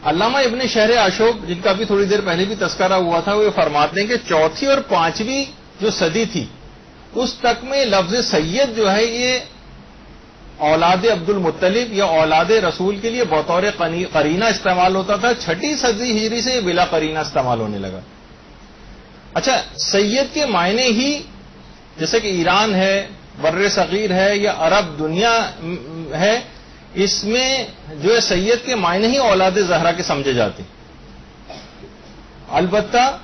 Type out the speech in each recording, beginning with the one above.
علامہ ابن شہر اشوب، جن کا بھی تھوڑی دیر پہلے بھی تذکرہ ہوا تھا، وہ یہ فرماتے ہیں کہ چوتھی اور پانچویں جو صدی تھی اس تک میں لفظ سید جو ہے یہ اولاد عبد المطلب یا اولاد رسول کے لیے بطور قرینہ استعمال ہوتا تھا. چھٹی صدی ہجری سے یہ بلا قرینہ استعمال ہونے لگا. اچھا، سید کے معنی ہی جیسے کہ ایران ہے، بر صغیر ہے یا عرب دنیا ہے، اس میں جو ہے سید کے معنی ہی اولاد زہرا کے سمجھے جاتے. البتہ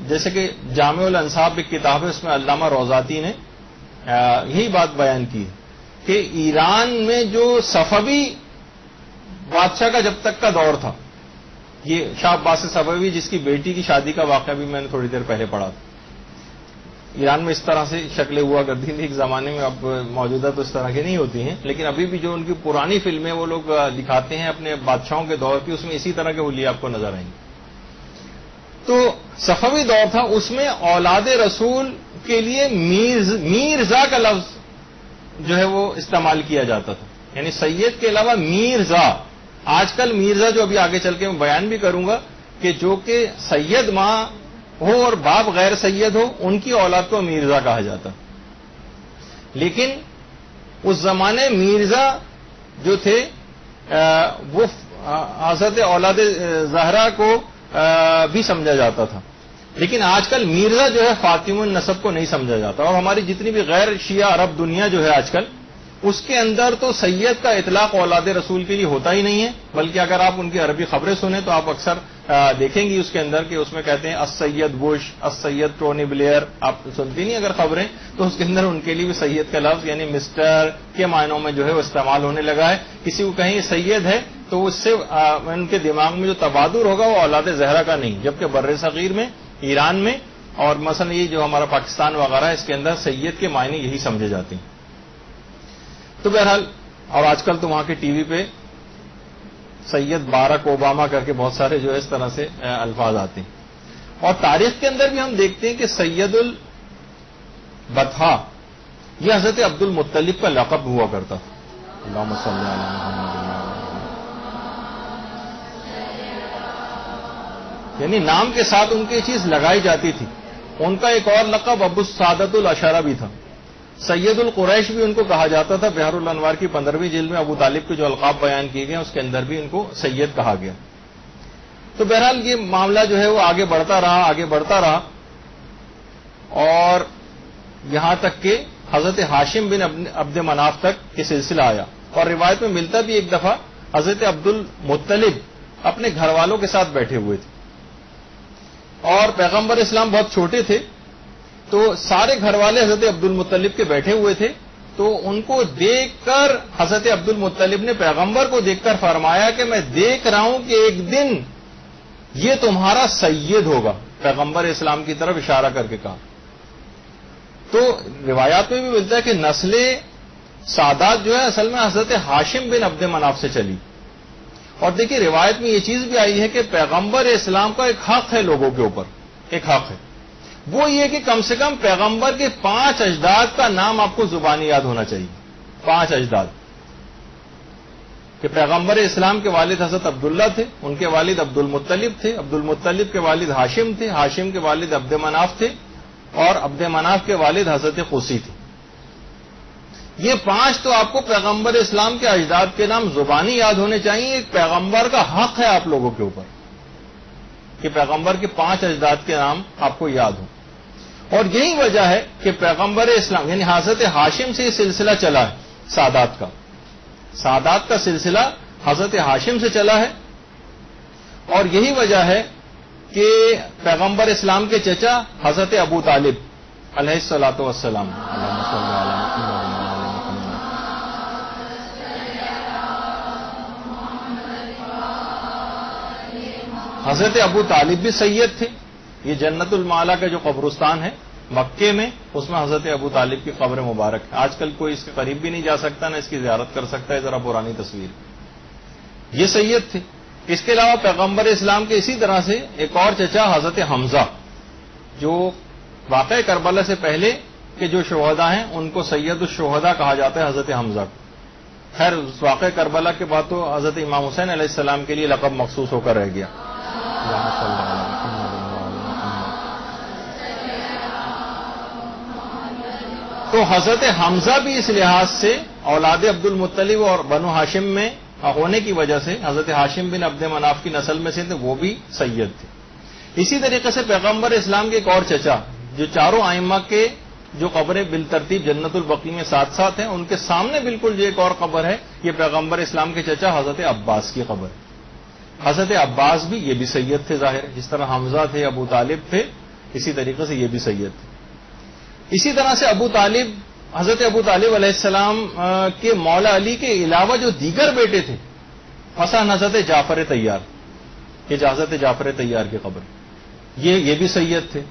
جیسے کہ جامع الانصاب ایک کتاب ہے، اس میں علامہ روضاتی نے یہی بات بیان کی کہ ایران میں جو صفوی بادشاہ کا جب تک کا دور تھا، یہ شاہ عباس صفوی جس کی بیٹی کی شادی کا واقعہ بھی میں نے تھوڑی دیر پہلے پڑھا تھا. ایران میں اس طرح سے شکلیں ہوا کرتی تھی ایک زمانے میں، اب موجودہ تو اس طرح کی نہیں ہوتی ہیں، لیکن ابھی بھی جو ان کی پرانی فلمیں وہ لوگ دکھاتے ہیں اپنے بادشاہوں کے دور کی، اس میں اسی طرح کے حلیے آپ کو نظر آئیں گے. تو صفوی دور تھا، اس میں اولاد رسول کے لیے میرزا کا لفظ جو ہے وہ استعمال کیا جاتا تھا. یعنی سید کے علاوہ میرزا. آج کل میرزا جو ابھی آگے چل کے میں بیان بھی کروں گا کہ جو کہ سید ماں ہو اور باپ غیر سید ہو، ان کی اولاد کو میرزا کہا جاتا. لیکن اس زمانے میرزا جو تھے وہ حضرت اولاد زہرا کو بھی سمجھا جاتا تھا. لیکن آج کل میرزا جو ہے فاطم النسب کو نہیں سمجھا جاتا. اور ہماری جتنی بھی غیر شیعہ عرب دنیا جو ہے آج کل، اس کے اندر تو سید کا اطلاق اولاد رسول کے لیے ہوتا ہی نہیں ہے. بلکہ اگر آپ ان کی عربی خبریں سنیں تو آپ اکثر دیکھیں گی اس کے اندر کہ اس میں کہتے ہیں السید بش، السید ٹونی بلیئر. آپ سنتی نہیں اگر خبریں تو اس کے اندر ان کے لیے بھی سید کا لفظ یعنی مسٹر کے معنوں میں جو ہے وہ استعمال ہونے لگا ہے. کسی کو کہیں سید ہے تو اس سے ان کے دماغ میں جو تبادر ہوگا وہ اولاد زہرا کا نہیں. جبکہ بر صغیر میں، ایران میں اور مثلا یہ جو ہمارا پاکستان وغیرہ ہے، اس کے اندر سید کے معنی یہی سمجھے جاتے ہیں. تو بہرحال، اور آج کل تو وہاں کے ٹی وی پہ سید باراک اوباما کر کے بہت سارے جو ہے اس طرح سے الفاظ آتے ہیں. اور تاریخ کے اندر بھی ہم دیکھتے ہیں کہ سید البطحا یہ حضرت عبد المطلب کا لقب ہوا کرتا تھا. اللہم صلی علی محمد. یعنی نام کے ساتھ ان کی چیز لگائی جاتی تھی. ان کا ایک اور لقب ابو السعادۃ الاشرہ بھی تھا. سید القریش بھی ان کو کہا جاتا تھا. بحر الانوار کی 15ویں جلد میں ابو طالب کے جو القاب بیان کیے گئے اس کے اندر بھی ان کو سید کہا گیا. تو بہرحال یہ معاملہ جو ہے وہ آگے بڑھتا رہا اور یہاں تک کہ حضرت ہاشم بن عبد مناف تک یہ سلسلہ آیا. اور روایت میں ملتا بھی ایک دفعہ حضرت عبد المطلب اپنے گھر والوں کے ساتھ بیٹھے ہوئے تھے اور پیغمبر اسلام بہت چھوٹے تھے، تو سارے گھر والے حضرت عبد المطلب کے بیٹھے ہوئے تھے. تو ان کو دیکھ کر حضرت عبد المطلب نے پیغمبر کو دیکھ کر فرمایا کہ میں دیکھ رہا ہوں کہ ایک دن یہ تمہارا سید ہوگا. پیغمبر اسلام کی طرف اشارہ کر کے کہا. تو روایات میں بھی ملتا ہے کہ نسل سادات جو ہے اصل میں حضرت ہاشم بن عبد مناف سے چلی. اور دیکھیے روایت میں یہ چیز بھی آئی ہے کہ پیغمبر اسلام کا ایک حق ہے لوگوں کے اوپر، ایک حق ہے، وہ یہ کہ کم سے کم پیغمبر کے 5 اجداد کا نام آپ کو زبانی یاد ہونا چاہیے. 5 اجداد کہ پیغمبر اسلام کے والد حضرت عبداللہ تھے، ان کے والد عبد المطلب تھے، عبد المطلب کے والد ہاشم تھے، ہاشم کے والد عبد مناف تھے اور عبد مناف کے والد حضرت قصی تھے. یہ 5 تو آپ کو پیغمبر اسلام کے اجداد کے نام زبانی یاد ہونے چاہیے. ایک پیغمبر کا حق ہے آپ لوگوں کے اوپر کہ پیغمبر کے 5 اجداد کے نام آپ کو یاد ہوں. اور یہی وجہ ہے کہ پیغمبر اسلام یعنی حضرت ہاشم سے یہ سلسلہ چلا ہے. سادات کا سلسلہ حضرت ہاشم سے چلا ہے. اور یہی وجہ ہے کہ پیغمبر اسلام کے چچا حضرت ابو طالب علیہ الصلاۃ والسلام، حضرت ابو طالب بھی سید تھے. یہ جنت المعلا کا جو قبرستان ہے مکے میں، اس میں حضرت ابو طالب کی قبر مبارک ہے. آج کل کوئی اس کے قریب بھی نہیں جا سکتا، نہ اس کی زیارت کر سکتا ہے. ذرا پرانی تصویر. یہ سید تھے. اس کے علاوہ پیغمبر اسلام کے اسی طرح سے ایک اور چچا حضرت حمزہ، جو واقع کربلا سے پہلے کے جو شہداء ہیں ان کو سید الشہداء کہا جاتا ہے حضرت حمزہ کو. خیر اس واقع کربلا کے بعد تو حضرت امام حسین علیہ السلام کے لیے لقب مخصوص ہو کر رہ گیا. تو حضرت حمزہ بھی اس لحاظ سے اولاد عبد المطلب اور بنو ہاشم میں ہونے کی وجہ سے حضرت ہاشم بن عبد مناف کی نسل میں سے تھے, وہ بھی سید تھے. اسی طریقے سے پیغمبر اسلام کے ایک اور چچا جو چاروں ائمہ کے جو قبریں بالترتیب جنت البقیع میں ساتھ ساتھ ہیں, ان کے سامنے بالکل جو ایک اور قبر ہے, یہ پیغمبر اسلام کے چچا حضرت عباس کی قبر ہے. حضرت عباس بھی یہ بھی سید تھے ظاہر ہے, جس طرح حمزہ تھے, ابو طالب تھے, اسی طریقے سے یہ بھی سید تھے. اسی طرح سے حضرت ابو طالب علیہ السلام کے مولا علی کے علاوہ جو دیگر بیٹے تھے, مثلا حضرت جعفر طیار, یہ حضرت جعفر طیار کی قبر, یہ بھی سید تھے.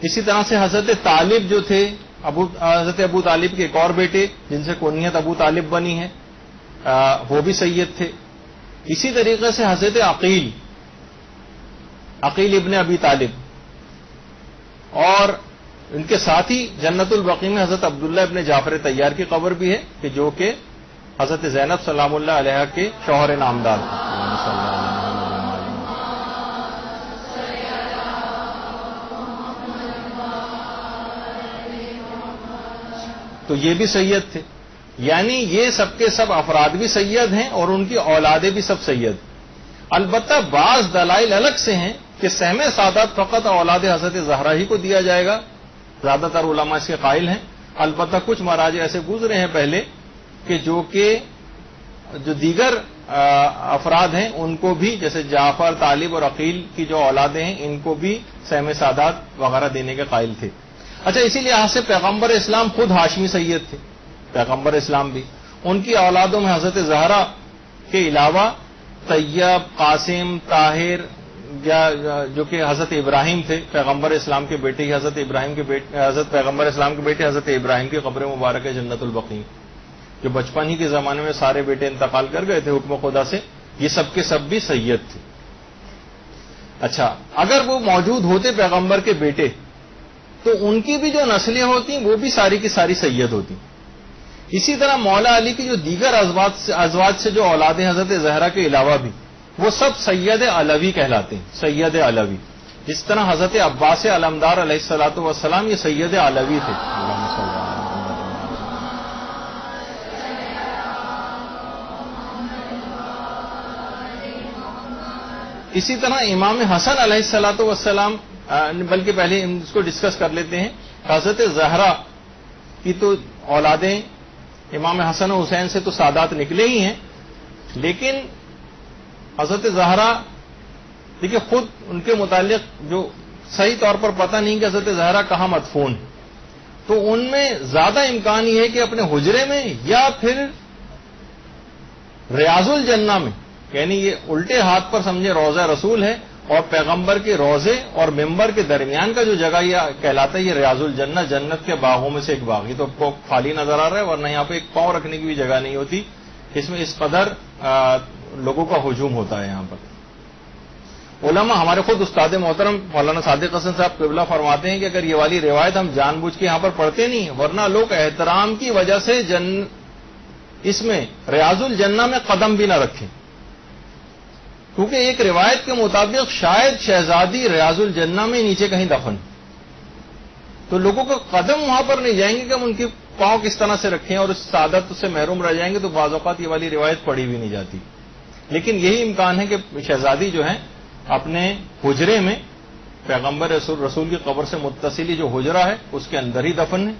اسی طرح سے حضرت طالب جو تھے, حضرت ابو طالب کے ایک اور بیٹے جن سے کنیت ابو طالب بنی ہے, وہ بھی سید تھے. اسی طریقے سے حضرت عقیل ابن ابی طالب, اور ان کے ساتھ ہی جنت البقیع میں حضرت عبداللہ ابن جعفر طیار کی قبر بھی ہے, کہ جو کہ حضرت زینب سلام اللہ علیہ کے شوہر نامدار تھے. تو یہ بھی سید تھے. یعنی یہ سب کے سب افراد بھی سید ہیں اور ان کی اولادیں بھی سب سید. البتہ بعض دلائل الگ سے ہیں کہ سہم سعادت فقط اولاد حضرت زہرا ہی کو دیا جائے گا, زیادہ تر علماء اس کے قائل ہیں. البتہ کچھ مراجع ایسے گزرے ہیں پہلے کہ جو دیگر افراد ہیں ان کو بھی, جیسے جعفر, طالب اور عقیل کی جو اولادیں ہیں, ان کو بھی سہم سعادت وغیرہ دینے کے قائل تھے. اچھا, اسی لحاظ سے پیغمبر اسلام خود ہاشمی سید تھے. پیغمبر اسلام بھی ان کی اولادوں میں حضرت زہرا کے علاوہ طیب, قاسم, طاہر, جو کہ حضرت ابراہیم تھے, پیغمبر اسلام کے بیٹے ہی حضرت پیغمبر اسلام کے بیٹے حضرت ابراہیم کی قبر مبارک ہے جنت البقیع, جو بچپن ہی کے زمانے میں سارے بیٹے انتقال کر گئے تھے حکم خدا سے. یہ سب کے سب بھی سید تھے. اچھا, اگر وہ موجود ہوتے پیغمبر کے بیٹے, تو ان کی بھی جو نسلیں ہوتی وہ بھی ساری کی ساری سید ہوتی. اسی طرح مولا علی کی جو دیگر ازواج سے جو اولادیں حضرت زہرا کے علاوہ بھی, وہ سب سید علوی کہلاتے ہیں. سید علوی, جس طرح حضرت عباس علمدار علیہ الصلوۃ والسلام یہ سید علوی تھے. اسی طرح امام حسن علیہ الصلوۃ والسلام, بلکہ پہلے ہم اس کو ڈسکس کر لیتے ہیں. حضرت زہرا کی تو اولادیں امام حسن و حسین سے تو سادات نکلے ہی ہیں, لیکن حضرت زہرا دیکھیے خود ان کے متعلق جو صحیح طور پر پتہ نہیں کہ حضرت زہرا کہاں مدفون ہے, تو ان میں زیادہ امکان یہ ہے کہ اپنے حجرے میں یا پھر ریاض الجنہ میں, یعنی یہ الٹے ہاتھ پر سمجھے روضہ رسول ہے, اور پیغمبر کے روضے اور ممبر کے درمیان کا جو جگہ یہ کہلاتا ہے یہ ریاض الجنہ, جنت کے باغوں میں سے ایک باغ. یہ تو آپ کو خالی نظر آ رہا ہے, ورنہ یہاں پہ ایک پاؤں رکھنے کی بھی جگہ نہیں ہوتی. اس میں اس قدر لوگوں کا ہجوم ہوتا ہے یہاں پر. علماء ہمارے خود استاد محترم مولانا صادق حسن صاحب قبلہ فرماتے ہیں کہ اگر یہ والی روایت ہم جان بوجھ کے یہاں پر پڑھتے نہیں, ورنہ لوگ احترام کی وجہ سے اس میں ریاض الجنہ میں قدم بھی نہ رکھیں, کیونکہ ایک روایت کے مطابق شاید شہزادی ریاض الجنہ میں نیچے کہیں دفن, تو لوگوں کا قدم وہاں پر نہیں جائیں گے کہ ہم ان کی پاؤں کس طرح سے رکھیں, اور اس سعادت سے محروم رہ جائیں گے. تو بعض اوقات یہ والی روایت پڑھی بھی نہیں جاتی. لیکن یہی امکان ہے کہ شہزادی جو ہے اپنے حجرے میں پیغمبر رسول کی قبر سے متصلی جو حجرہ ہے اس کے اندر ہی دفن ہے.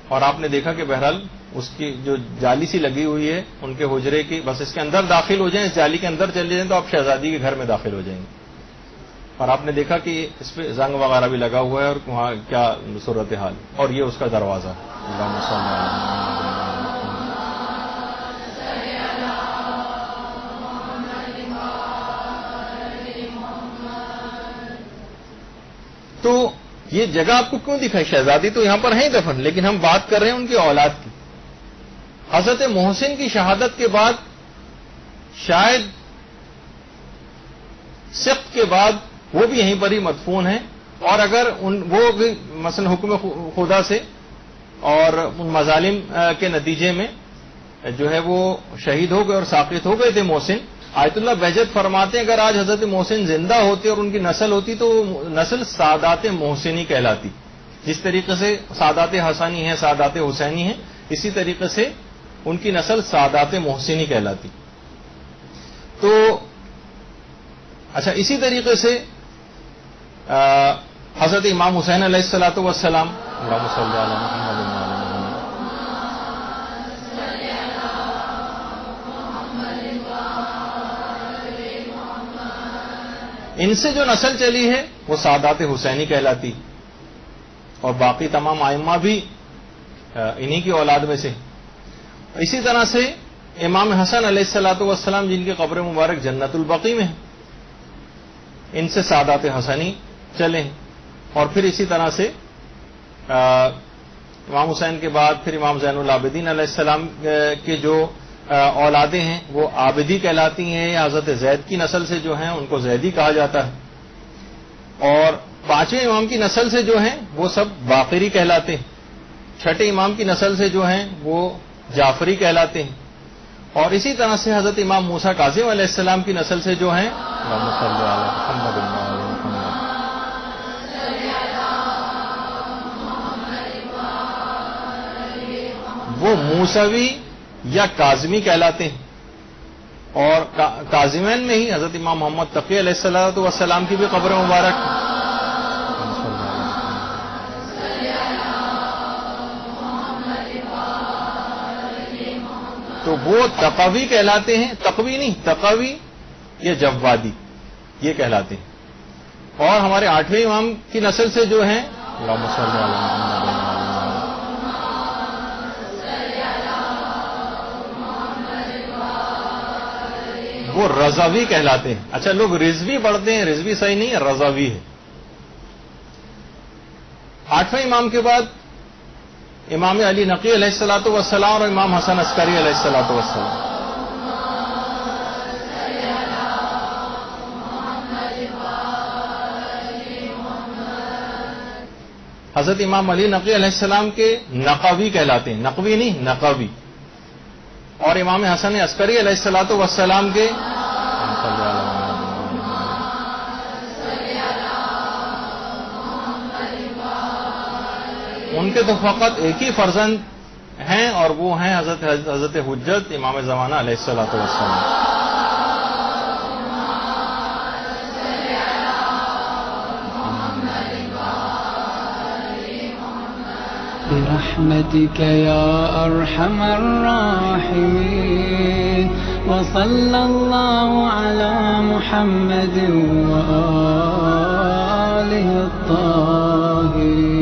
اور آپ نے دیکھا کہ بہرحال اس کی جو جالی سی لگی ہوئی ہے ان کے حجرے کی, بس اس کے اندر داخل ہو جائیں, اس جالی کے اندر چلے جائیں تو آپ شہزادی کے گھر میں داخل ہو جائیں گے. اور آپ نے دیکھا کہ اس پہ زنگ وغیرہ بھی لگا ہوا ہے, اور وہاں کیا صورتحال, اور یہ اس کا دروازہ ہے. تو یہ جگہ آپ کو کیوں دکھائی؟ شہزادی تو یہاں پر ہیں دفن, لیکن ہم بات کر رہے ہیں ان کی اولاد کی. حضرت محسن کی شہادت کے بعد شاید سخت کے بعد وہ بھی یہیں پر ہی مدفون ہیں, اور اگر وہ بھی مثلا حکم خدا سے اور ان مظالم کے نتیجے میں جو ہے وہ شہید ہو گئے اور ساقط ہو گئے تھے محسن. آیت اللہ بہجت فرماتے ہیں اگر آج حضرت محسن زندہ ہوتے اور ان کی نسل ہوتی تو نسل سادات محسنی کہلاتی. جس طریقے سے سادات حسنی ہیں، سادات حسینی ہیں، اسی طریقے سے ان کی نسل سادات محسنی کہلاتی. تو اچھا، اسی طریقے سے حضرت امام حسین علیہ الصلوۃ والسلام، اللہم صلی علی محمد وعلی محمد، ان سے جو نسل چلی ہے وہ سادات حسینی کہلاتی، اور باقی تمام ائمہ بھی انہی کی اولاد میں سے. اسی طرح سے امام حسن علیہ الصلوۃ والسلام جن کی قبر مبارک جنت البقیع میں ہے، ان سے سادات حسنی چلے ہیں. اور پھر اسی طرح سے امام حسین کے بعد پھر امام زین العابدین علیہ السلام کے جو اولادیں ہیں وہ عابدی کہلاتی ہیں. حضرت زید کی نسل سے جو ہیں ان کو زیدی کہا جاتا ہے، اور پانچویں امام کی نسل سے جو ہیں وہ سب باقری کہلاتے ہیں. چھٹے امام کی نسل سے جو ہیں وہ جعفری کہلاتے ہیں. اور اسی طرح سے حضرت امام موسیٰ کاظم علیہ السلام کی نسل سے جو ہیں اللہم صلی علی محمد وعلی محمد، وہ موسوی یا کاظمی کہلاتے ہیں. اور کاظمین میں ہی حضرت امام محمد تقی علیہ الصلوۃ والسلام کی بھی قبر مبارک. تو وہ تقوی کہلاتے ہیں، تقوی نہیں، تقوی یا جوادی یہ کہلاتے ہیں. اور ہمارے آٹھویں امام کی نسل سے جو ہیں اللہم صلی علی محمد، وہ رضوی کہلاتے ہیں. اچھا، لوگ رضوی پڑھتے ہیں، رضوی صحیح نہیں ہے، رضوی ہے. آٹھویں امام کے بعد امام علی نقی علیہ الصلوۃ والسلام اور امام حسن عسکری علیہ الصلوۃ والسلام. حضرت امام علی نقی علیہ السلام کے نقوی کہلاتے ہیں، نقوی نہیں، نقوی. اور امام حسن عسکری علیہ الصلوۃ والسلام کے ان کے تو فقط ایک ہی فرزند ہیں اور وہ ہیں حضرت حجت امام زمانہ علیہ الصلوۃ والسلام. برحمتك يا أرحم الراحمين وصلى الله على محمد وآله الطاهرين.